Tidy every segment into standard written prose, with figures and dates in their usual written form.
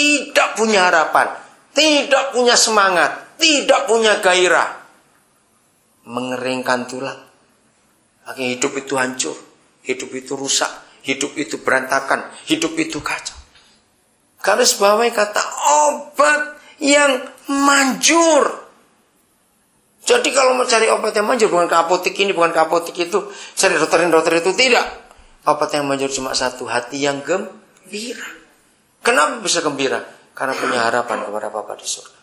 tidak punya harapan, tidak punya semangat, tidak punya gairah. Mengeringkan tulang. Akhirnya hidup itu hancur, hidup itu rusak, hidup itu berantakan, hidup itu kacau. Garis bawahi kata obat yang manjur. Jadi kalau mau cari obat yang manjur, bukan ke apotek ini, bukan ke apotek itu, cari dokter itu, tidak. Obat yang manjur cuma satu, hati yang gembira. Kenapa bisa gembira? Karena punya harapan kepada Bapa di surga.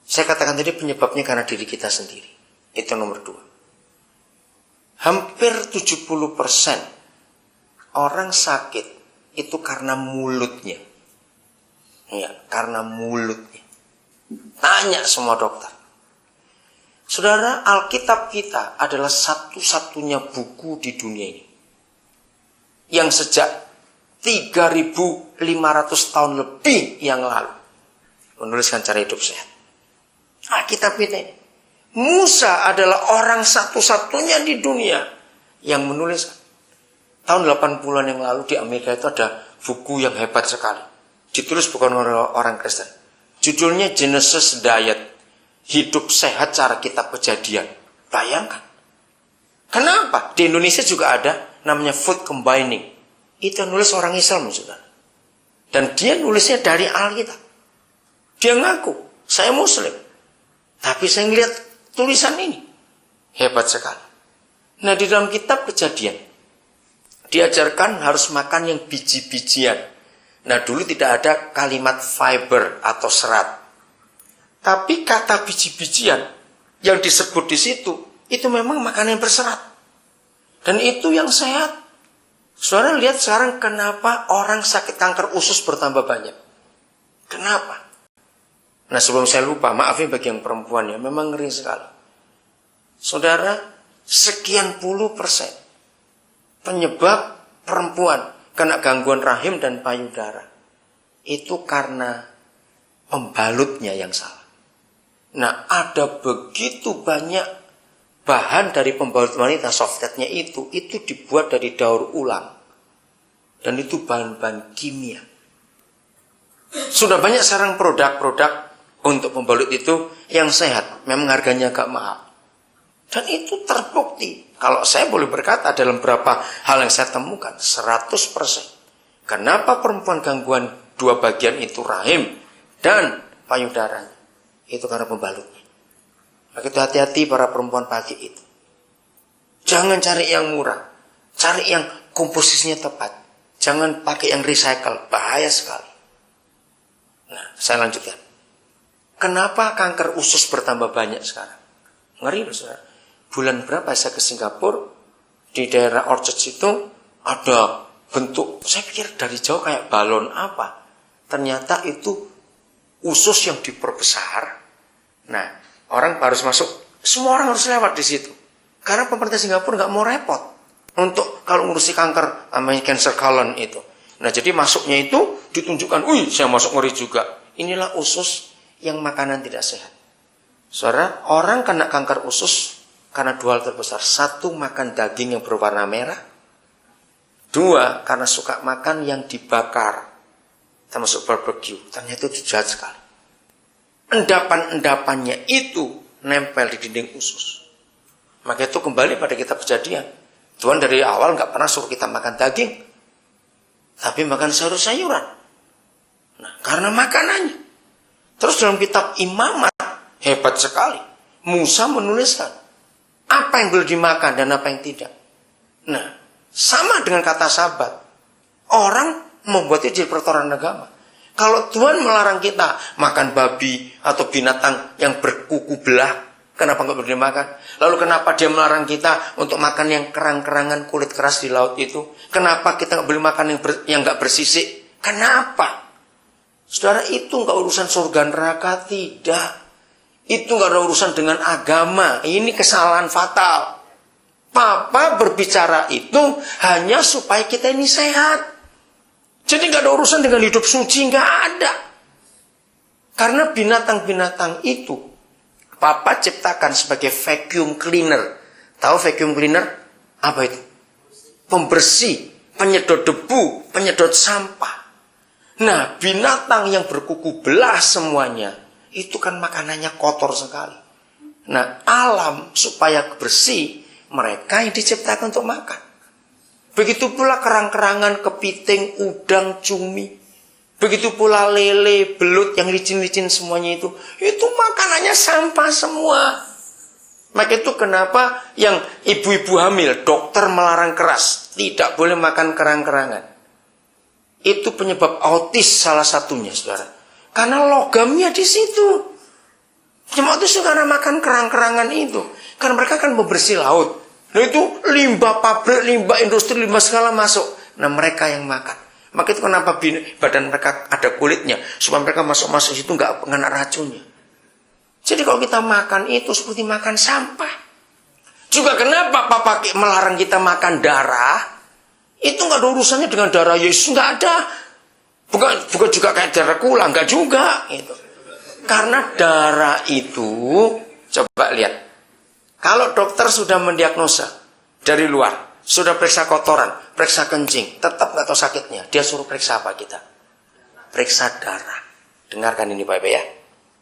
Saya katakan tadi penyebabnya karena diri kita sendiri. Itu nomor 2. Hampir 70% orang sakit itu karena mulutnya. Ya, karena mulutnya. Tanya semua dokter. Saudara, Alkitab kita adalah satu-satunya buku di dunia ini yang sejak 3.500 tahun lebih yang lalu menuliskan cara hidup sehat. Alkitab kita ini. Musa adalah orang satu-satunya di dunia yang menuliskan. Tahun 80-an yang lalu di Amerika itu ada buku yang hebat sekali. Ditulis bukan oleh orang Kristen. Judulnya Genesis Diet. Hidup sehat cara kitab Kejadian. Bayangkan. Kenapa? Di Indonesia juga ada namanya food combining. Itu nulis orang Islam, saudara. Dan dia nulisnya dari Alkitab. Dia ngaku, saya Muslim. Tapi saya ngelihat tulisan ini. Hebat sekali. Nah, di dalam kitab Kejadian diajarkan harus makan yang biji-bijian. Nah, dulu tidak ada kalimat fiber atau serat. Tapi kata biji-bijian yang disebut di situ, itu memang makanan yang berserat. Dan itu yang sehat. Saudara lihat sekarang kenapa orang sakit kanker usus bertambah banyak. Kenapa? Nah, sebelum saya lupa, maafin bagi yang perempuan ya, memang ngeri sekali. Saudara, sekian puluh persen penyebab perempuan kena gangguan rahim dan payudara itu karena pembalutnya yang salah. Nah, ada begitu banyak bahan dari pembalut wanita, softsetnya itu dibuat dari daur ulang. Dan itu bahan-bahan kimia. Sudah banyak sekarang produk-produk untuk pembalut itu yang sehat. Memang harganya agak mahal. Dan itu terbukti. Kalau saya boleh berkata dalam beberapa hal yang saya temukan, 100%. Kenapa perempuan gangguan dua bagian itu, rahim dan payudaranya? Itu karena pembalutnya. Maka itu hati-hati para perempuan pagi itu. Jangan cari yang murah. Cari yang komposisinya tepat. Jangan pakai yang recycle. Bahaya sekali. Nah, saya lanjutkan. Kenapa kanker usus bertambah banyak sekarang? Ngeri, saudara. Bulan berapa saya ke Singapura, di daerah Orchard itu ada bentuk, saya pikir dari jauh kayak balon apa. Ternyata itu usus yang diperbesar. Nah, orang harus masuk, semua orang harus lewat di situ. Karena pemerintah Singapura nggak mau repot untuk kalau ngurusi kanker, namanya cancer colon itu. Nah, jadi masuknya itu ditunjukkan, saya masuk ngeri juga. Inilah usus yang makanan tidak sehat. Saudara, orang kena kanker usus karena dua hal terbesar. Satu, makan daging yang berwarna merah. Dua, karena suka makan yang dibakar, termasuk barbecue. Ternyata itu jahat sekali. Endapan-endapannya itu nempel di dinding usus. Maka itu kembali pada kitab Kejadian. Tuhan dari awal nggak pernah suruh kita makan daging, tapi makan sayur-sayuran. Nah, karena makanannya. Terus dalam kitab Imamat, hebat sekali. Musa menuliskan apa yang boleh dimakan dan apa yang tidak. Nah, sama dengan kata sabat. Orang membuatnya jadi peraturan agama. Kalau Tuhan melarang kita makan babi atau binatang yang berkuku belah, kenapa nggak boleh dimakan? Lalu kenapa dia melarang kita untuk makan yang kerang-kerangan kulit keras di laut itu? Kenapa kita nggak boleh makan yang nggak bersisik? Kenapa? Saudara, itu nggak urusan surga neraka, tidak. Itu nggak ada urusan dengan agama. Ini kesalahan fatal. Papa berbicara itu hanya supaya kita ini sehat. Jadi nggak ada urusan dengan hidup suci, nggak ada. Karena binatang-binatang itu Papa ciptakan sebagai vacuum cleaner. Tahu vacuum cleaner? Apa itu? Pembersih, penyedot debu, penyedot sampah. Nah, binatang yang berkuku belah semuanya, itu kan makanannya kotor sekali. Nah, alam supaya bersih, mereka yang diciptakan untuk makan. Begitu pula kerang-kerangan, kepiting, udang, cumi. Begitu pula lele, belut yang licin-licin semuanya itu makanannya sampah semua. Maka itu kenapa yang ibu-ibu hamil, dokter melarang keras, tidak boleh makan kerang-kerangan. Itu penyebab autis salah satunya, saudara. Karena logamnya di situ. Cuma autis itu karena makan kerang-kerangan itu. Karena mereka kan membersih laut. Nah itu limbah pabrik, limbah industri, limbah segala masuk. Nah mereka yang makan. Maka itu kenapa badan mereka ada kulitnya. Supaya mereka masuk-masuk situ nggak kena racunnya. Jadi kalau kita makan itu seperti makan sampah. Juga kenapa Papa melarang kita makan darah. Itu nggak ada urusannya dengan darah Yesus. Nggak ada. Bukan juga kayak darah kula. Nggak juga. Gitu. Karena darah itu, coba lihat. Kalau dokter sudah mendiagnosa dari luar, sudah periksa kotoran, periksa kencing, tetap nggak tahu sakitnya, dia suruh periksa apa kita? Periksa darah. Dengarkan ini Bapak ya.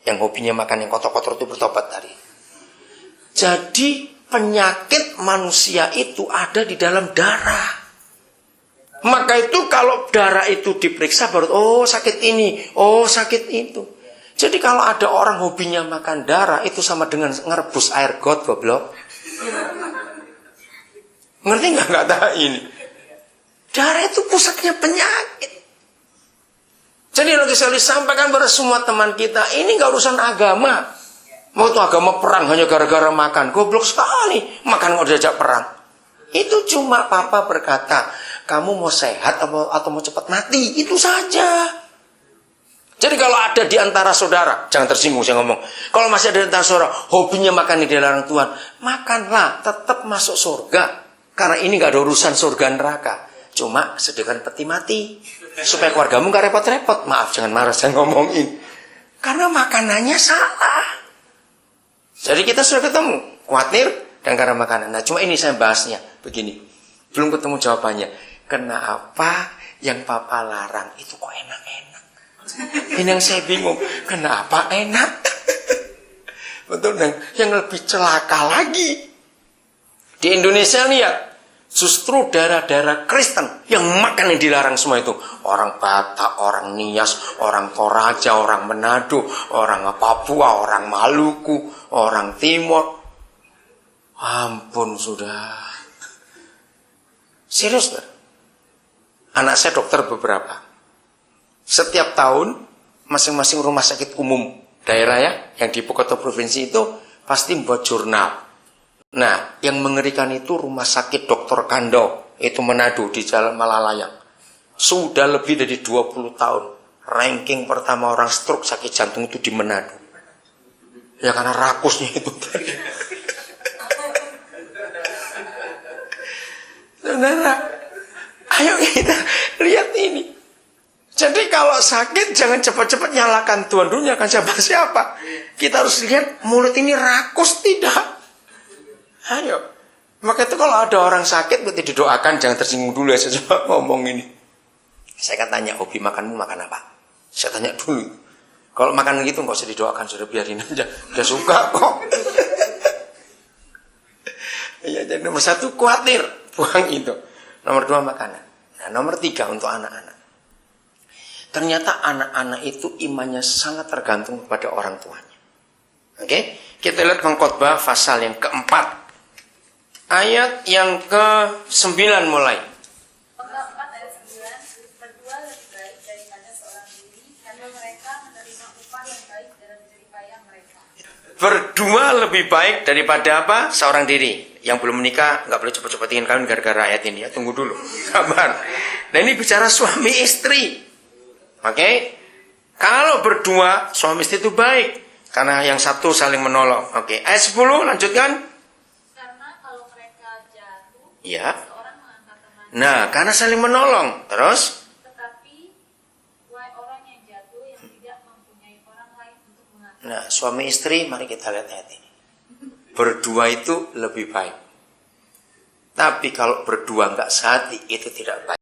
Yang hobinya makan yang kotor-kotor itu bertobat tadi. Jadi penyakit manusia itu ada di dalam darah. Maka itu kalau darah itu diperiksa baru, oh sakit ini, oh sakit itu. Jadi kalau ada orang hobinya makan darah, itu sama dengan ngerebus air got, goblok. Ngerti nggak tahu ini? Darah itu pusatnya penyakit. Jadi nanti saya sampaikan pada semua teman kita, ini nggak urusan agama. Mau itu agama perang hanya gara-gara makan. Goblok sekali, makan nggak diajak perang. Itu cuma Papa berkata, kamu mau sehat atau mau cepat mati, itu saja. Jadi kalau ada di antara saudara, jangan tersinggung saya ngomong. Kalau masih ada di antara saudara, hobinya makan di dilarang Tuhan, makanlah, tetap masuk surga. Karena ini nggak ada urusan surga neraka. Cuma sediakan peti mati. Supaya keluargamu nggak repot-repot. Maaf, jangan marah saya ngomongin. Karena makanannya salah. Jadi kita sudah ketemu, khawatir dan karena makanan. Nah cuma ini saya bahasnya, begini. Belum ketemu jawabannya. Kenapa yang Papa larang itu kok enak-enak? Ini yang saya bingung. Kenapa enak? Betul, dan yang lebih celaka lagi. Di Indonesia lihat, justru daerah-daerah Kristen yang makan yang dilarang semua itu. Orang Batak, orang Nias, orang Toraja, orang Manado, orang Papua, orang Maluku, orang Timur. Ampun sudah. Serius, kan? Anak saya dokter beberapa. Setiap tahun, masing-masing rumah sakit umum daerah ya, yang di ibu kota provinsi itu, pasti membuat jurnal. Nah, yang mengerikan itu rumah sakit Dr. Kando, itu Manado di Jalan Malalayang. Sudah lebih dari 20 tahun. Ranking pertama orang stroke sakit jantung itu di Manado. Ya karena rakusnya itu tadi. Saudara, ayo kita lihat ini. Jadi kalau sakit jangan cepat-cepat nyalakan Tuhan dulu, nyalakan siapa-siapa. Kita harus lihat mulut ini rakus tidak. Ayo. Maka itu kalau ada orang sakit berarti didoakan, jangan tersinggung dulu ya saya coba ngomong ini. Saya kan tanya hobi makanmu makan apa? Saya tanya dulu. Kalau makan gitu nggak usah didoakan, sudah biarin aja. Dia suka kok. Ya, jadi nomor 1 khawatir, buang itu. Nomor 2 makanan. Nah, nomor 3 untuk anak-anak. Ternyata anak-anak itu imannya sangat tergantung kepada orang tuanya. Oke, kita lihat Pengkhotbah pasal yang keempat. Ayat yang ke-9 mulai. Pengkhotbah ayat 9, berdua lebih baik daripada seorang diri, karena mereka menerima upah yang baik dalam jerih payah mereka. Berdua lebih baik daripada apa? Seorang diri. Yang belum menikah nggak boleh cepat-cepat ingin kawin gara-gara ayat ini ya. Tunggu dulu, sabar. Nah ini bicara suami istri. Oke, kalau berdua suami istri itu baik karena yang satu saling menolong. Oke, ayat 10 lanjutkan. Karena kalau mereka jatuh, Ya. seorang mengangkat teman. Nah, karena saling menolong. Terus? Tetapi wahai orang yang jatuh yang tidak mempunyai orang lain untuk mengangkat. Nah, suami istri, mari kita lihat ayat ini. Berdua itu lebih baik. Tapi kalau berdua nggak sehati, itu tidak baik.